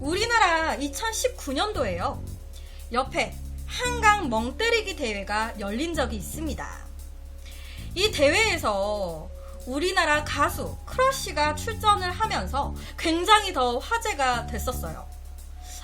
우리나라 2019년도에요. 옆에 한강 멍때리기 대회가 열린 적이 있습니다. 이 대회에서 우리나라 가수 크러쉬가 출전을 하면서 굉장히 더 화제가 됐었어요.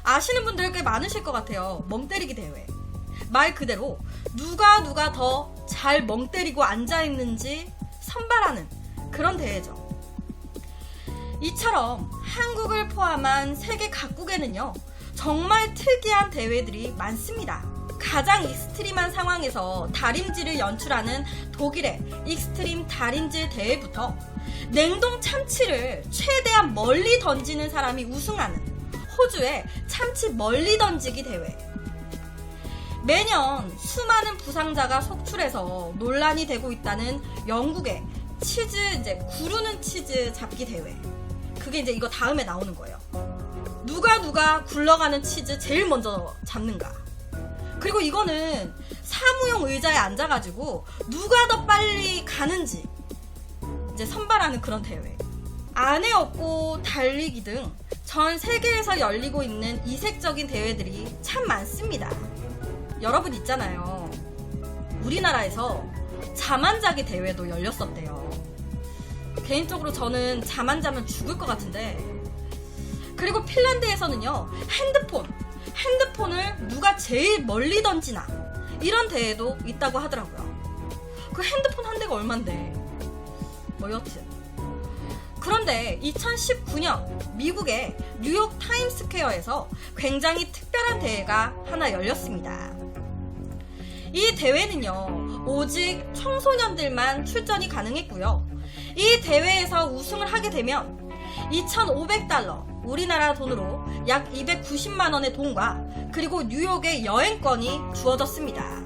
아시는 분들 꽤 많으실 것 같아요. 멍때리기 대회. 말 그대로 누가 더 잘 멍때리고 앉아있는지 선발하는 그런 대회죠. 이처럼 한국을 포함한 세계 각국에는요, 정말 특이한 대회들이 많습니다. 가장 익스트림한 상황에서 다림질을 연출하는 독일의 익스트림 다림질 대회부터 냉동 참치를 최대한 멀리 던지는 사람이 우승하는 호주의 참치 멀리 던지기 대회, 매년 수많은 부상자가 속출해서 논란이 되고 있다는 영국의 구르는 치즈 잡기 대회, 그게 이제 이거 다음에 나오는 거예요. 누가 굴러가는 치즈 제일 먼저 잡는가. 그리고 이거는 사무용 의자에 앉아가지고 누가 더 빨리 가는지 이제 선발하는 그런 대회. 안에 업고 달리기 등 전 세계에서 열리고 있는 이색적인 대회들이 참 많습니다. 여러분 있잖아요. 우리나라에서 잠 안 자기 대회도 열렸었대요. 개인적으로 저는 잠 안 자면 죽을 것 같은데. 그리고 핀란드에서는요, 핸드폰을 누가 제일 멀리 던지나 이런 대회도 있다고 하더라고요. 그 핸드폰 한 대가 얼만데. 뭐 여튼. 그런데 2019년 미국의 뉴욕 타임스퀘어에서 굉장히 특별한 대회가 하나 열렸습니다. 이 대회는요, 오직 청소년들만 출전이 가능했고요. 이 대회에서 우승을 하게 되면 2,500달러, 우리나라 돈으로 약 290만원의 돈과 그리고 뉴욕의 여행권이 주어졌습니다.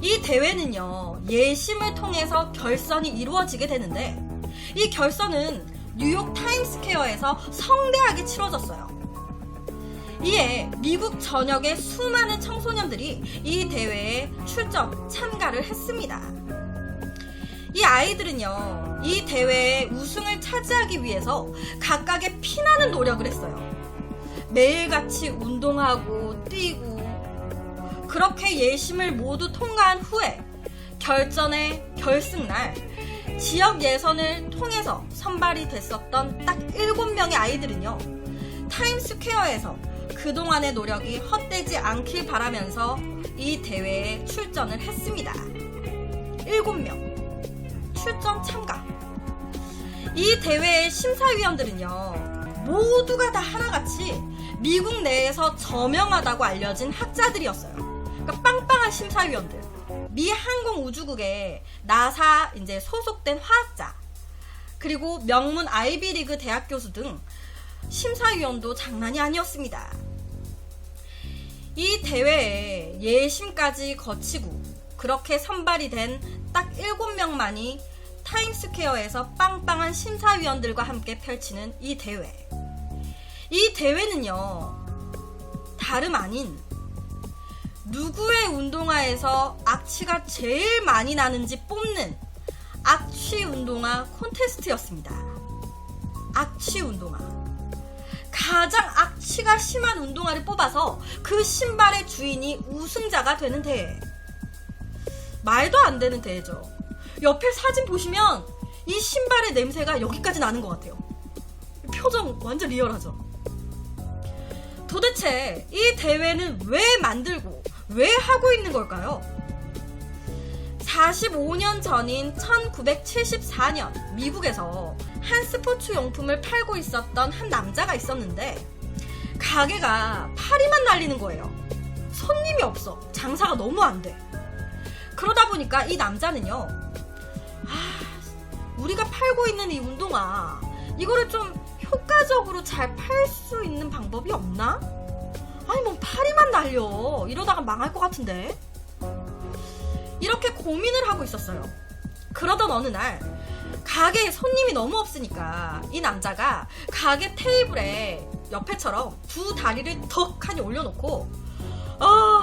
이 대회는요, 예심을 통해서 결선이 이루어지게 되는데, 이 결선은 뉴욕 타임스퀘어에서 성대하게 치러졌어요. 이에 미국 전역의 수많은 청소년들이 이 대회에 참가를 했습니다. 이 아이들은요, 이 대회에 우승을 차지하기 위해서 각각의 피나는 노력을 했어요. 매일같이 운동하고 뛰고, 그렇게 예심을 모두 통과한 후에 결전의 결승날 지역 예선을 통해서 선발이 됐었던 딱 7명의 아이들은요, 타임스퀘어에서 그동안의 노력이 헛되지 않길 바라면서 이 대회에 출전을 했습니다. 7명 출전 참가. 이 대회의 심사위원들은요, 모두가 다 하나같이 미국 내에서 저명하다고 알려진 학자들이었어요. 그러니까 빵빵한 심사위원들. 미 항공우주국의 나사 이제 소속된 화학자, 그리고 명문 아이비리그 대학 교수 등 심사위원도 장난이 아니었습니다. 이 대회에 예심까지 거치고 그렇게 선발이 된 딱 7명만이 타임스퀘어에서 빵빵한 심사위원들과 함께 펼치는 이 대회. 이 대회는요, 다름 아닌 누구의 운동화에서 악취가 제일 많이 나는지 뽑는 악취 운동화 콘테스트였습니다. 악취 운동화. 가장 악취가 심한 운동화를 뽑아서 그 신발의 주인이 우승자가 되는 대회. 말도 안 되는 대회죠. 옆에 사진 보시면 이 신발의 냄새가 여기까지 나는 것 같아요. 표정 완전 리얼하죠. 도대체 이 대회는 왜 만들고 왜 하고 있는 걸까요? 45년 전인 1974년 미국에서 한 스포츠 용품을 팔고 있었던 한 남자가 있었는데, 가게가 파리만 날리는 거예요. 손님이 없어. 장사가 너무 안 돼. 그러다 보니까 이 남자는요, 우리가 팔고 있는 이 운동화, 이거를 좀 효과적으로 잘 팔 수 있는 방법이 없나? 아니 뭐 파리만 날려. 이러다가 망할 것 같은데. 이렇게 고민을 하고 있었어요. 그러던 어느 날 가게에 손님이 너무 없으니까 이 남자가 가게 테이블에 옆에처럼 두 다리를 덕하니 올려놓고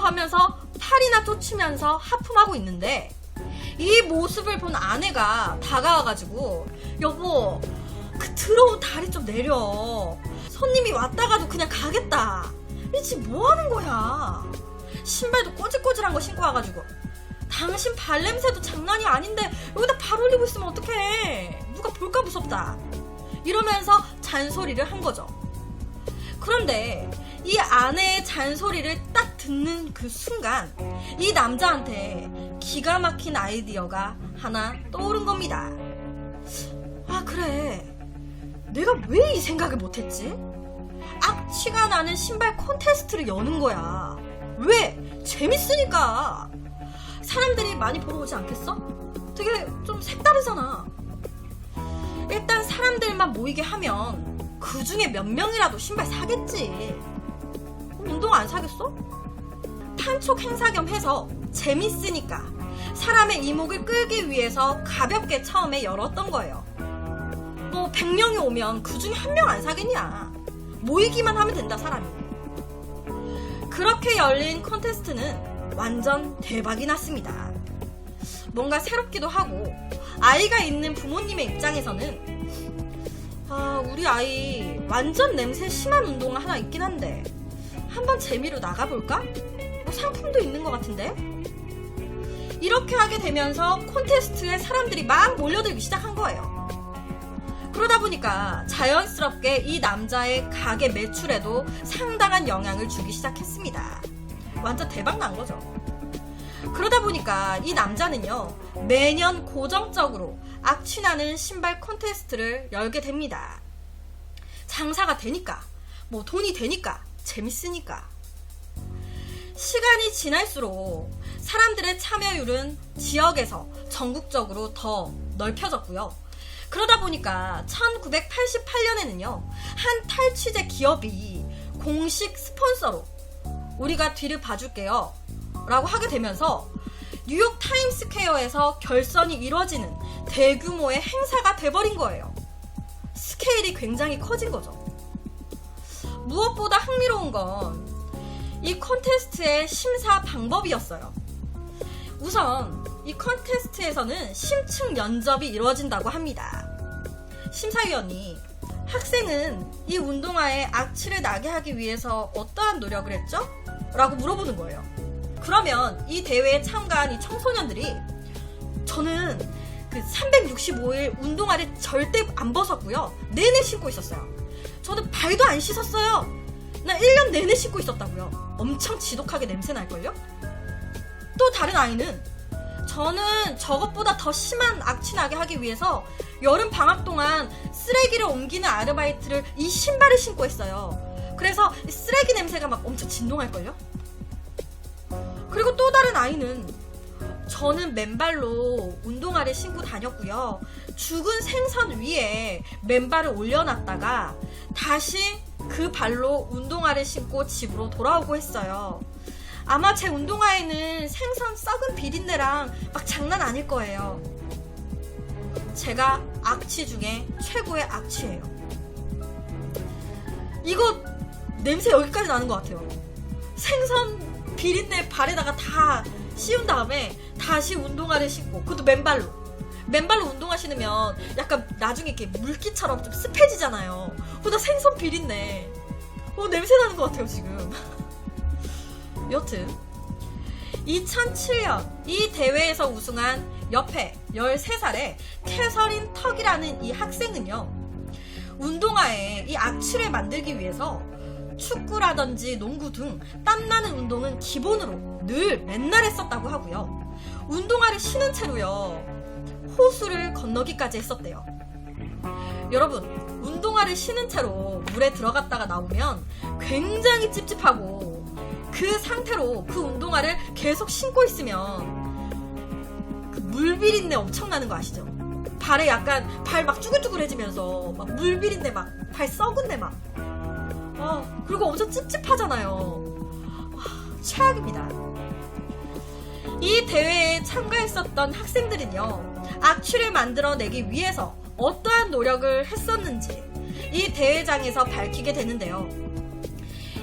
하면서 팔이나 쫓으면서 하품하고 있는데, 이 모습을 본 아내가 다가와가지고, 여보, 그 더러운 다리 좀 내려. 손님이 왔다가도 그냥 가겠다. 이 지금 뭐 하는 거야? 신발도 꼬질꼬질한 거 신고 와가지고 당신 발냄새도 장난이 아닌데 여기다 발 올리고 있으면 어떡해. 누가 볼까 무섭다. 이러면서 잔소리를 한 거죠. 그런데 이 아내의 잔소리를 딱 듣는 그 순간 이 남자한테 기가 막힌 아이디어가 하나 떠오른 겁니다. 아, 그래, 내가 왜 이 생각을 못했지? 악취가 나는 신발 콘테스트를 여는 거야. 왜? 재밌으니까. 사람들이 많이 보러 오지 않겠어? 되게 좀 색다르잖아. 일단 사람들만 모이게 하면 그 중에 몇 명이라도 신발 사겠지. 운동 안 사겠어? 판촉 행사 겸 해서 재밌으니까 사람의 이목을 끌기 위해서 가볍게 처음에 열었던 거예요. 뭐 100명이 오면 그 중에 한 명 안 사겠냐. 모이기만 하면 된다, 사람이. 그렇게 열린 콘테스트는 완전 대박이 났습니다. 뭔가 새롭기도 하고 아이가 있는 부모님의 입장에서는 우리 아이 완전 냄새 심한 운동화 하나 있긴 한데 한번 재미로 나가볼까? 뭐 상품도 있는 것 같은데? 이렇게 하게 되면서 콘테스트에 사람들이 막 몰려들기 시작한 거예요. 그러다 보니까 자연스럽게 이 남자의 가게 매출에도 상당한 영향을 주기 시작했습니다. 완전 대박 난 거죠. 그러다 보니까 이 남자는요, 매년 고정적으로 악취나는 신발 콘테스트를 열게 됩니다. 장사가 되니까, 뭐 돈이 되니까, 재밌으니까. 시간이 지날수록 사람들의 참여율은 지역에서 전국적으로 더 넓혀졌고요. 그러다 보니까 1988년에는요, 한 탈취제 기업이 공식 스폰서로 우리가 뒤를 봐줄게요 라고 하게 되면서 뉴욕 타임스퀘어에서 결선이 이루어지는 대규모의 행사가 돼버린 거예요. 스케일이 굉장히 커진 거죠. 무엇보다 흥미로운 건 이 콘테스트의 심사 방법이었어요. 우선 이 콘테스트에서는 심층 면접이 이루어진다고 합니다. 심사위원이 학생은 이 운동화에 악취를 나게 하기 위해서 어떠한 노력을 했죠? 라고 물어보는 거예요. 그러면 이 대회에 참가한 이 청소년들이 저는 그 365일 운동화를 절대 안 벗었고요. 내내 신고 있었어요. 저는 발도 안 씻었어요. 나 1년 내내 신고 있었다고요. 엄청 지독하게 냄새 날걸요? 또 다른 아이는 저는 저것보다 더 심한 악취 나게 하기 위해서 여름 방학 동안 쓰레기를 옮기는 아르바이트를 이 신발을 신고 했어요. 그래서 쓰레기 냄새가 막 엄청 진동할걸요? 그리고 또 다른 아이는 저는 맨발로 운동화를 신고 다녔고요. 죽은 생선 위에 맨발을 올려놨다가 다시 그 발로 운동화를 신고 집으로 돌아오고 했어요. 아마 제 운동화에는 생선 썩은 비린내랑 막 장난 아닐 거예요. 제가 악취 중에 최고의 악취예요. 이거 냄새 여기까지 나는 것 같아요. 생선 비린내 발에다가 다 씌운 다음에 다시 운동화를 신고, 그것도 맨발로 운동화 신으면 약간 나중에 이렇게 물기처럼 좀 습해지잖아요. 나 생선 비린내. 냄새 나는 것 같아요, 지금. 여튼 2007년 이 대회에서 우승한 옆에 13살의 캐서린 턱이라는 이 학생은요, 운동화에 이 악취를 만들기 위해서 축구라든지 농구 등 땀나는 운동은 기본으로 늘 맨날 했었다고 하고요. 운동화를 신은 채로요, 호수를 건너기까지 했었대요. 여러분, 운동화를 신은 채로 물에 들어갔다가 나오면 굉장히 찝찝하고 그 상태로 그 운동화를 계속 신고 있으면 그 물비린내 엄청 나는 거 아시죠? 발에 약간 발 막 쭈글쭈글해지면서 막 물비린내, 막 발 썩은 내 막. 그리고 엄청 찝찝하잖아요. 최악입니다. 이 대회에 참가했었던 학생들은요, 악취를 만들어내기 위해서 어떠한 노력을 했었는지 이 대회장에서 밝히게 되는데요.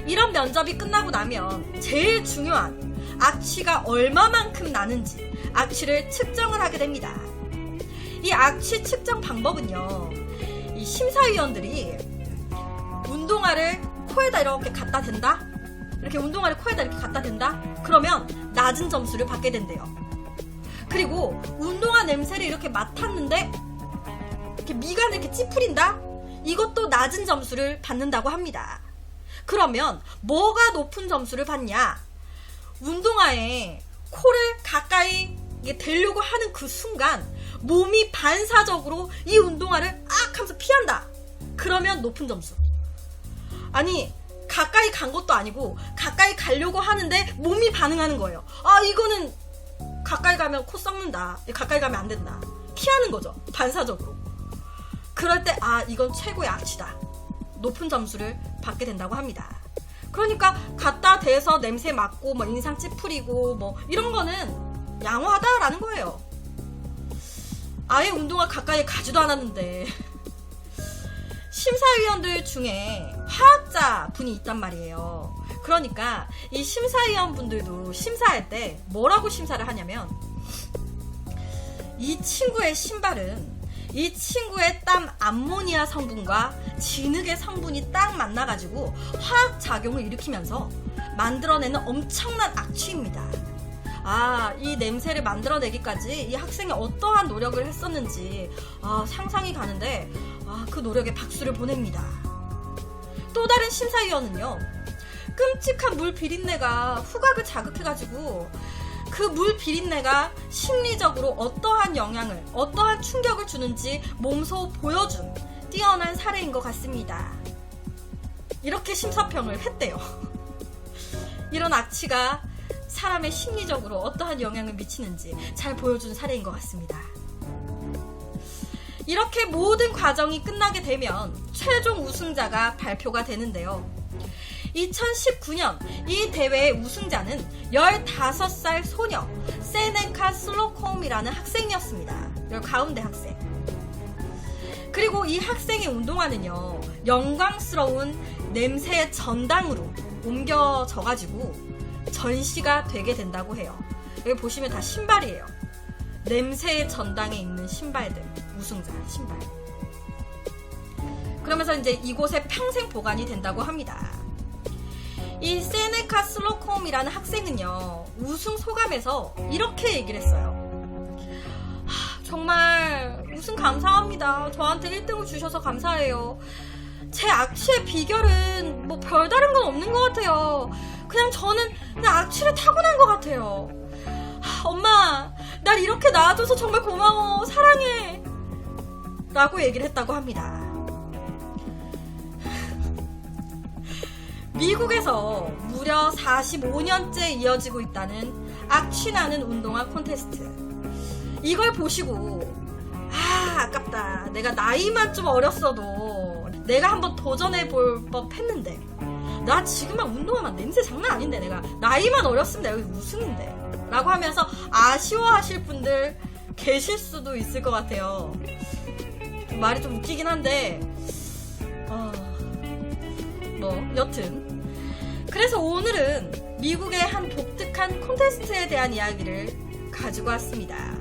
이런 면접이 끝나고 나면 제일 중요한 악취가 얼마만큼 나는지 악취를 측정을 하게 됩니다. 이 악취 측정 방법은요, 이 심사위원들이 운동화를 코에다 이렇게 갖다 댄다? 이렇게 운동화를 코에다 이렇게 갖다 댄다? 그러면 낮은 점수를 받게 된대요. 그리고 운동화 냄새를 이렇게 맡았는데 이렇게 미간을 이렇게 찌푸린다? 이것도 낮은 점수를 받는다고 합니다. 그러면 뭐가 높은 점수를 받냐? 운동화에 코를 가까이 대려고 하는 그 순간 몸이 반사적으로 이 운동화를 악 하면서 피한다. 그러면 높은 점수. 아니 가까이 간 것도 아니고 가까이 가려고 하는데 몸이 반응하는 거예요. 아 이거는 가까이 가면 코 썩는다. 가까이 가면 안 된다. 피하는 거죠. 반사적으로. 그럴 때 아 이건 최고의 악취다. 높은 점수를 받게 된다고 합니다. 그러니까 갖다 대서 냄새 맡고 뭐 인상 찌푸리고 뭐 이런 거는 양호하다라는 거예요. 아예 운동화 가까이 가지도 않았는데 심사위원들 중에 화학자 분이 있단 말이에요. 그러니까 이 심사위원 분들도 심사할 때 뭐라고 심사를 하냐면 이 친구의 신발은 이 친구의 땀 암모니아 성분과 진흙의 성분이 딱 만나가지고 화학작용을 일으키면서 만들어내는 엄청난 악취입니다. 아, 이 냄새를 만들어내기까지 이 학생이 어떠한 노력을 했었는지 상상이 가는데 그 노력에 박수를 보냅니다. 또 다른 심사위원은요. 끔찍한 물 비린내가 후각을 자극해가지고 그 물 비린내가 심리적으로 어떠한 영향을, 어떠한 충격을 주는지 몸소 보여준 뛰어난 사례인 것 같습니다. 이렇게 심사평을 했대요. 이런 악취가 사람의 심리적으로 어떠한 영향을 미치는지 잘 보여준 사례인 것 같습니다. 이렇게 모든 과정이 끝나게 되면 최종 우승자가 발표가 되는데요. 2019년 이 대회의 우승자는 15살 소녀 세네카 슬로콤이라는 학생이었습니다. 가운데 학생. 그리고 이 학생의 운동화는요. 영광스러운 냄새의 전당으로 옮겨져가지고 전시가 되게 된다고 해요. 여기 보시면 다 신발이에요. 냄새의 전당에 있는 신발들. 우승자 신발. 그러면서 이제 이곳에 평생 보관이 된다고 합니다. 이 세네카 슬로콤이라는 학생은요. 우승 소감에서 이렇게 얘기를 했어요. 정말 우승 감사합니다. 저한테 1등을 주셔서 감사해요. 제 악취의 비결은 뭐 별다른 건 없는 것 같아요. 그냥 저는 그냥 악취를 타고난 것 같아요. 엄마, 날 이렇게 낳아줘서 정말 고마워. 사랑해. 라고 얘기를 했다고 합니다. 미국에서 무려 45년째 이어지고 있다는 악취나는 운동화 콘테스트. 이걸 보시고 아깝다. 내가 나이만 좀 어렸어도 내가 한번 도전해볼 법했는데 나 지금 막 운동화만 냄새 장난 아닌데 내가 나이만 어렸으면 내가 여기 우승인데 라고 하면서 아쉬워하실 분들 계실 수도 있을 것 같아요. 말이 좀 웃기긴 한데 여튼 그래서 오늘은 미국의 한 독특한 콘테스트에 대한 이야기를 가지고 왔습니다.